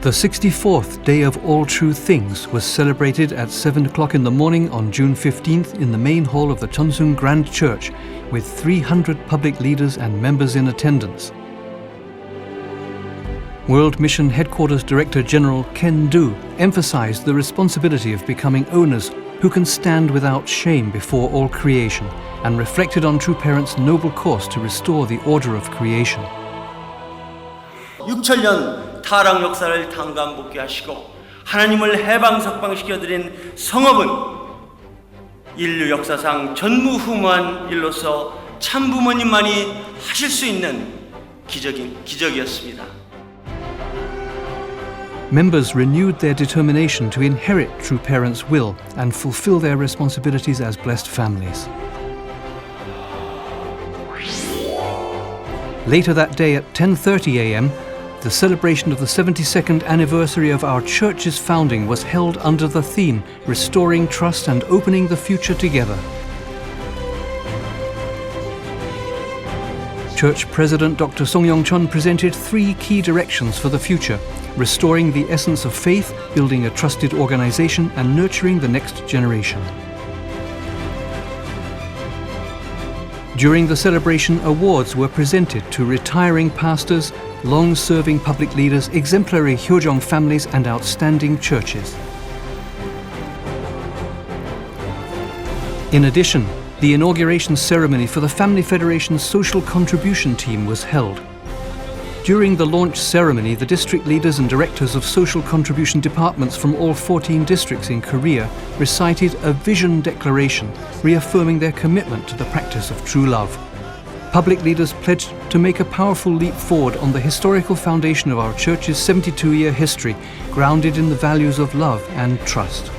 The 64th Day of All True Things was celebrated at 7 o'clock in the morning on June 15th in the main hall of the Cheonsung Grand Church, with 300 public leaders and members in attendance. World Mission Headquarters Director General Ken Do emphasized the responsibility of becoming owners who can stand without shame before all creation, and reflected on True Parents' noble course to restore the order of creation. 6,000년 타락 역사를 탄감복귀하시고 하나님을 해방석방시켜드린 성업은 인류 역사상 전무후무한 일로서 참부모님만이 하실 수 있는 기적이었습니다. Members renewed their determination to inherit True Parents' will and fulfill their responsibilities as blessed families. Later that day at 10:30 a.m., the celebration of the 72nd anniversary of our church's founding was held under the theme Restoring Trust and Opening the Future Together. Church President Dr. Yong-cheon presented 3 key directions for the future: restoring the essence of faith, building a trusted organization, and nurturing the next generation. During the celebration, awards were presented to retiring pastors, long-serving public leaders, exemplary Hyojong families, and outstanding churches. In addition, the inauguration ceremony for the Family Federation's Social Contribution Team was held. During the launch ceremony, the district leaders and directors of social contribution departments from all 14 districts in Korea recited a vision declaration, reaffirming their commitment to the practice of true love. Public leaders pledged to make a powerful leap forward on the historical foundation of our church's 72-year history, grounded in the values of love and trust.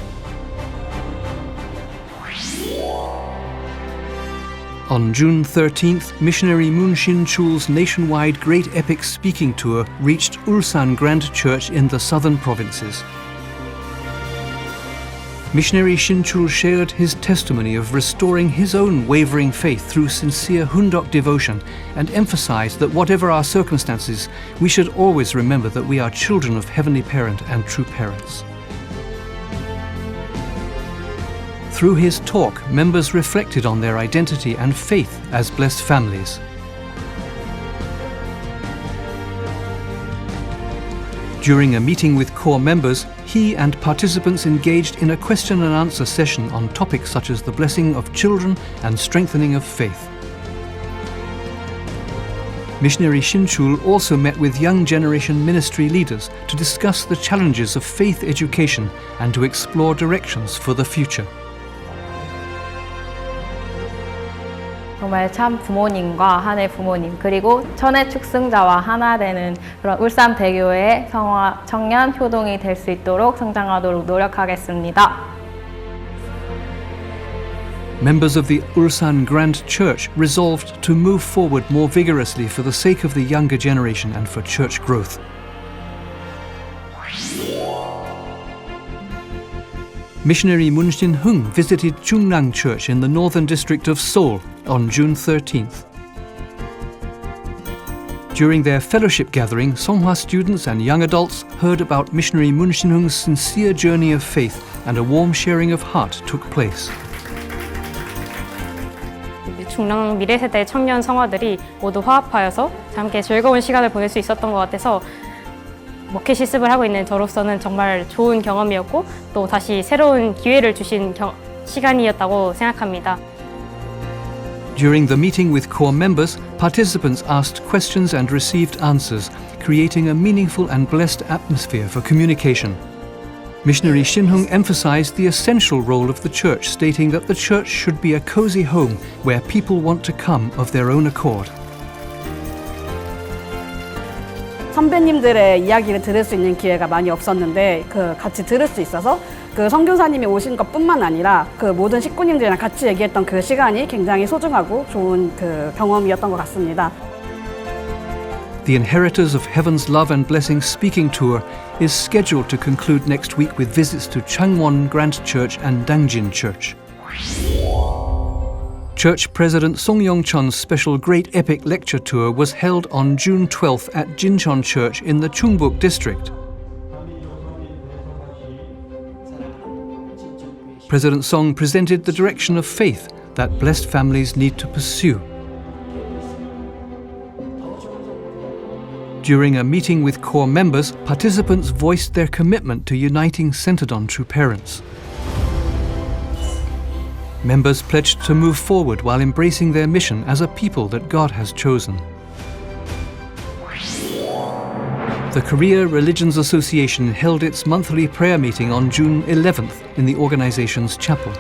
On June 13th, missionary Shin-chul's nationwide Great Epic Speaking Tour reached Ulsan Grand Church in the southern provinces. Missionary Shin-chul shared his testimony of restoring his own wavering faith through sincere Hundok devotion, and emphasized that whatever our circumstances, we should always remember that we are children of Heavenly Parent and True Parents. Through his talk, members reflected on their identity and faith as blessed families. During a meeting with core members, he and participants engaged in a question and answer session on topics such as the blessing of children and strengthening of faith. Missionary Shin-chul also met with young generation ministry leaders to discuss the challenges of faith education and to explore directions for the future. 정말 참 부모님과 한해 부모님, 그리고 천의 축승자와 하나 되는 그런 울산대교의 성화 청년 효동이 될 수 있도록 성장하도록 노력하겠습니다. Members of the Ulsan Grand Church resolved to move forward more vigorously for the sake of the younger generation and for church growth. Missionary Shin-heung visited Chungnang Church in the northern district of Seoul on June 13th. During their fellowship gathering, Hanhwa students and young adults heard about missionary Shin-heung's sincere journey of faith, and a warm sharing of heart took place. 중랑 미래세대 청년 성화들이 모두 화합하여서 함께 즐거운 시간을 보낼 수 있었던 것 같아서 목회 실습을 하고 있는 저로서는 정말 좋은 경험이었고, 또 다시 새로운 기회를 주신 시간이었다고 생각합니다. During the meeting with core members, participants asked questions and received answers, creating a meaningful and blessed atmosphere for communication. Missionary Shin-heung emphasized the essential role of the church, stating that the church should be a cozy home where people want to come of their own accord. 선배님들의 이야기를 들을 수 있는 기회가 많이 없었는데 같이 들을 수 있어서 선교사님이 오신 것뿐만 아니라 모든 식구님들이랑 같이 얘기했던 그 시간이 굉장히 소중하고 좋은 경험이었던 것 같습니다. The Inheritors of Heaven's Love and Blessing Speaking Tour is scheduled to conclude next week with visits to Changwon Grand Church and Dangjin Church. Church President Yong-cheon's special Great Epic Lecture Tour was held on June 12th at Yong-cheon Church in the Chungbuk district. President Song presented the direction of faith that blessed families need to pursue. During a meeting with core members, participants voiced their commitment to uniting centered on true parents. Members pledged to move forward while embracing their mission as a people that God has chosen. The Korea Religions Association held its monthly prayer meeting on June 11th in the organization's chapel.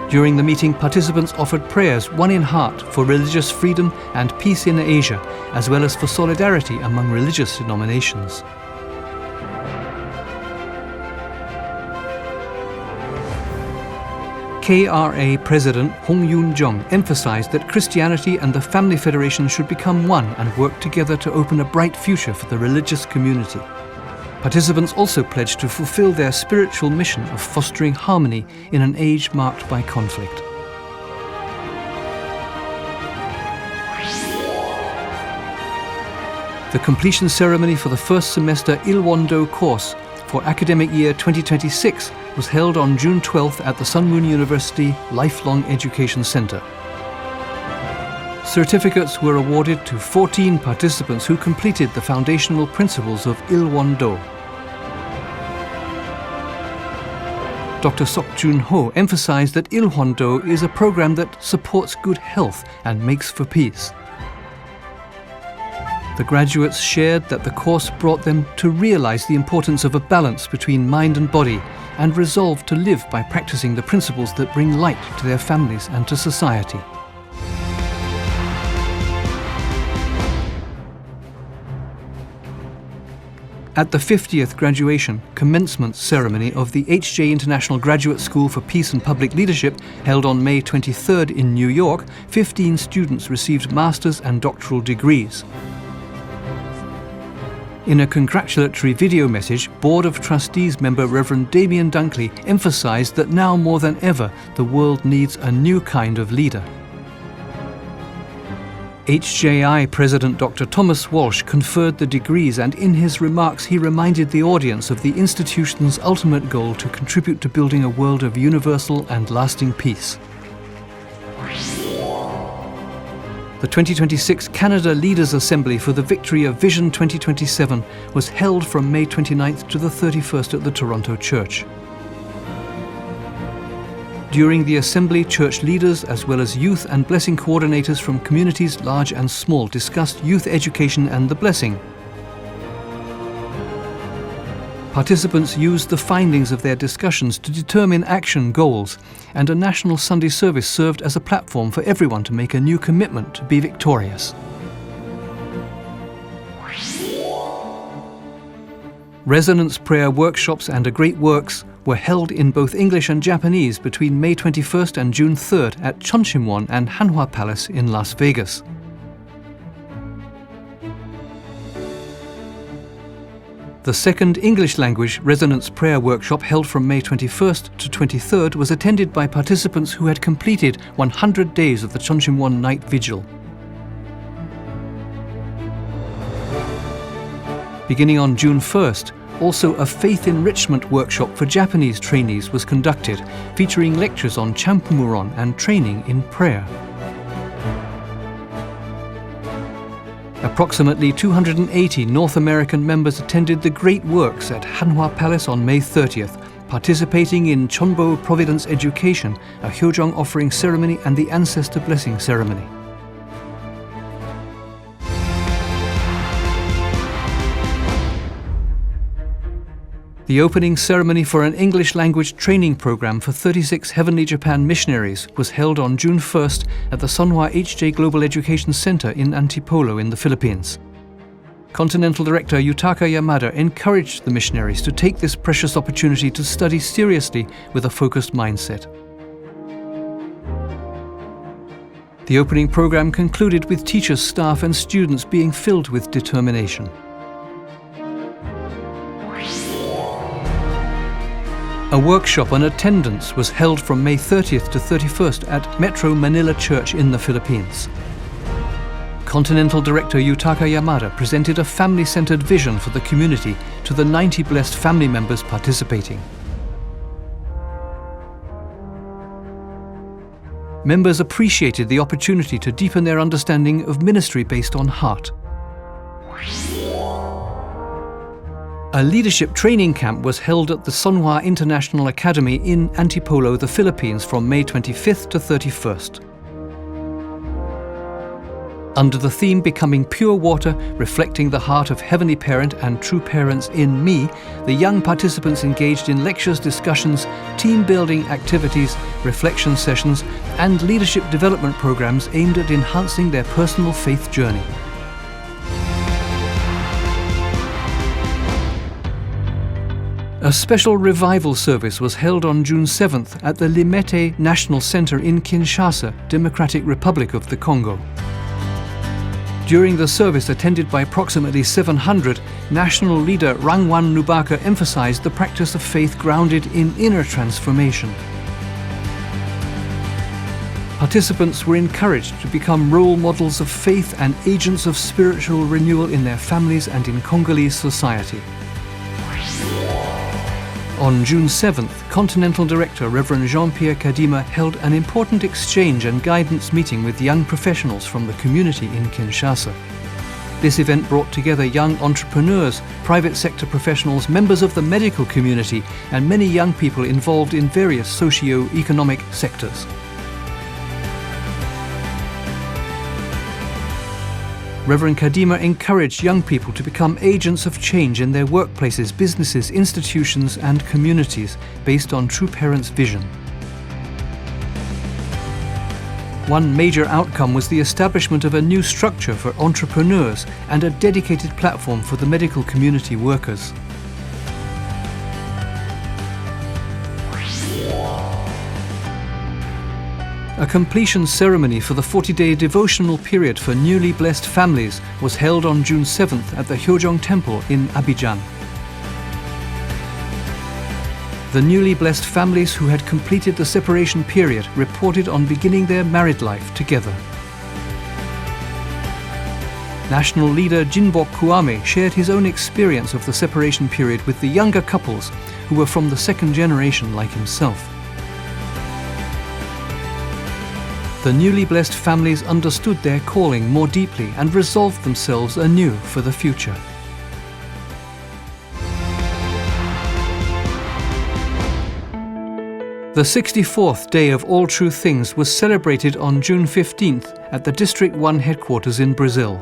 During the meeting, participants offered prayers, one in heart, for religious freedom and peace in Asia, as well as for solidarity among religious denominations. KRA President Yong-cheon emphasized that Christianity and the Family Federation should become one and work together to open a bright future for the religious community. Participants also pledged to fulfill their spiritual mission of fostering harmony in an age marked by conflict. The completion ceremony for the first semester Ilwon-Do course for academic year 2026 was held on June 12th at the Sunmoon University Lifelong Education Center. Certificates were awarded to 14 participants who completed the foundational principles of Ilwon-Do. Dr. Sok-Jun-ho emphasized that Ilwon-Do is a program that supports good health and makes for peace. The graduates shared that the course brought them to realize the importance of a balance between mind and body and resolve to live by practicing the principles that bring light to their families and to society. At the 50th graduation commencement ceremony of the HJ International Graduate School for Peace and Public Leadership, held on May 23rd in New York, 15 students received master's and doctoral degrees. In a congratulatory video message, Board of Trustees member Reverend Damien Dunkley emphasized that now more than ever, the world needs a new kind of leader. HJI President Dr. Thomas Walsh conferred the degrees, and in his remarks he reminded the audience of the institution's ultimate goal to contribute to building a world of universal and lasting peace. The 2026 Canada Leaders Assembly for the Victory of Vision 2027 was held from May 29th to the 31st at the Toronto Church. During the assembly, church leaders as well as youth and blessing coordinators from communities large and small discussed youth education and the blessing. Participants used the findings of their discussions to determine action goals, and a national Sunday service served as a platform for everyone to make a new commitment to be victorious. Resonance prayer workshops and a great works were held in both English and Japanese between May 21st and June 3rd at Cheonshimwon and Hanhwa Palace in Las Vegas. The second English-language Resonance Prayer Workshop, held from May 21st to 23rd, was attended by participants who had completed 100 days of the Cheonshimwon Night Vigil. Beginning on June 1st, also a faith enrichment workshop for Japanese trainees was conducted, featuring lectures on Champumuron and training in prayer. Approximately 280 North American members attended the Great Works at Hanhwa Palace on May 30th, participating in Chonbo Providence Education, a Hyojong offering ceremony and the Ancestor Blessing ceremony. The opening ceremony for an English-language training program for 36 Heavenly Japan missionaries was held on June 1st at the Sonhwa HJ Global Education Center in Antipolo in the Philippines. Continental Director Yutaka Yamada encouraged the missionaries to take this precious opportunity to study seriously with a focused mindset. The opening program concluded with teachers, staff and students being filled with determination. A workshop on attendance was held from May 30th to 31st at Metro Manila Church in the Philippines. Continental Director Yutaka Yamada presented a family-centered vision for the community to the 90 blessed family members participating. Members appreciated the opportunity to deepen their understanding of ministry based on heart. A leadership training camp was held at the Hanhwa International Academy in Antipolo, the Philippines from May 25th to 31st. Under the theme Becoming Pure Water, Reflecting the Heart of Heavenly Parent and True Parents in Me, the young participants engaged in lectures, discussions, team-building activities, reflection sessions, and leadership development programs aimed at enhancing their personal faith journey. A special revival service was held on June 7th at the Limete National Center in Kinshasa, Democratic Republic of the Congo. During the service, attended by approximately 700, national leader Rangwan Nubaka emphasized the practice of faith grounded in inner transformation. Participants were encouraged to become role models of faith and agents of spiritual renewal in their families and in Congolese society. On June 7th, Continental Director Reverend Jean-Pierre Kadima held an important exchange and guidance meeting with young professionals from the community in Kinshasa. This event brought together young entrepreneurs, private sector professionals, members of the medical community, and many young people involved in various socio-economic sectors. Reverend Kadima encouraged young people to become agents of change in their workplaces, businesses, institutions, and communities based on True Parents' vision. One major outcome was the establishment of a new structure for entrepreneurs and a dedicated platform for the medical community workers. A completion ceremony for the 40-day devotional period for newly blessed families was held on June 7th at the Hyeojong Temple in Abidjan. The newly blessed families who had completed the separation period reported on beginning their married life together. National leader Jinbok Kwame shared his own experience of the separation period with the younger couples who were from the second generation like himself. The newly blessed families understood their calling more deeply and resolved themselves anew for the future. The 64th Day of All True Things was celebrated on June 15th at the District 1 headquarters in Brazil.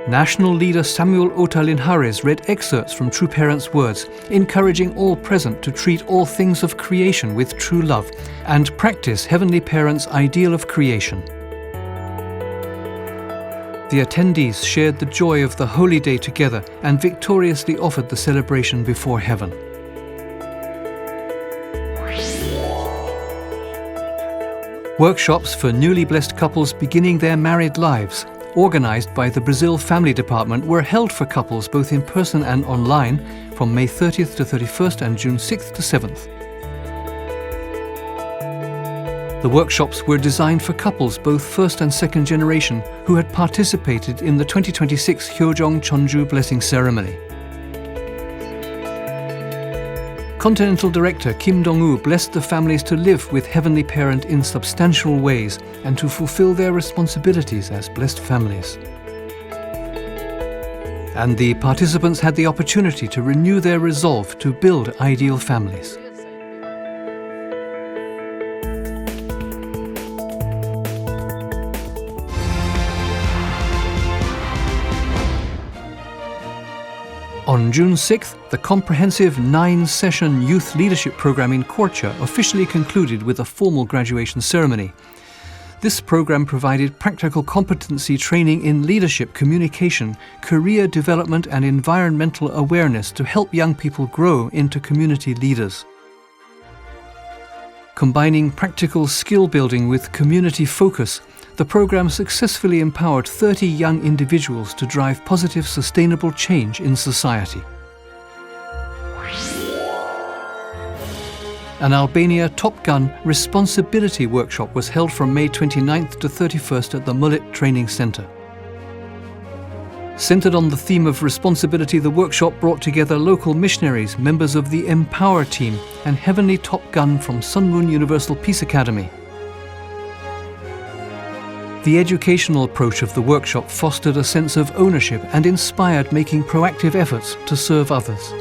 National leader Samuel Otalinhares read excerpts from True Parents' words, encouraging all present to treat all things of creation with true love and practice Heavenly Parents' ideal of creation. The attendees shared the joy of the holy day together and victoriously offered the celebration before heaven. Workshops for newly blessed couples beginning their married lives, organized by the Brazil Family Department, were held for couples both in person and online from May 30th to 31st and June 6th to 7th. The workshops were designed for couples both first and second generation who had participated in the 2026 Hyeojong Cheonju Blessing Ceremony. Continental Director Kim Dong-woo blessed the families to live with Heavenly Parent in substantial ways and to fulfill their responsibilities as blessed families. And the participants had the opportunity to renew their resolve to build ideal families. On June 6th, the comprehensive 9-session youth leadership program in Korcha officially concluded with a formal graduation ceremony. This program provided practical competency training in leadership, communication, career development and environmental awareness to help young people grow into community leaders. Combining practical skill building with community focus, the program successfully empowered 30 young individuals to drive positive, sustainable change in society. An Albania Top Gun Responsibility Workshop was held from May 29th to 31st at the Mullet Training Center. Centered on the theme of responsibility, the workshop brought together local missionaries, members of the Empower team, and Heavenly Top Gun from Sun Moon Universal Peace Academy. The educational approach of the workshop fostered a sense of ownership and inspired making proactive efforts to serve others.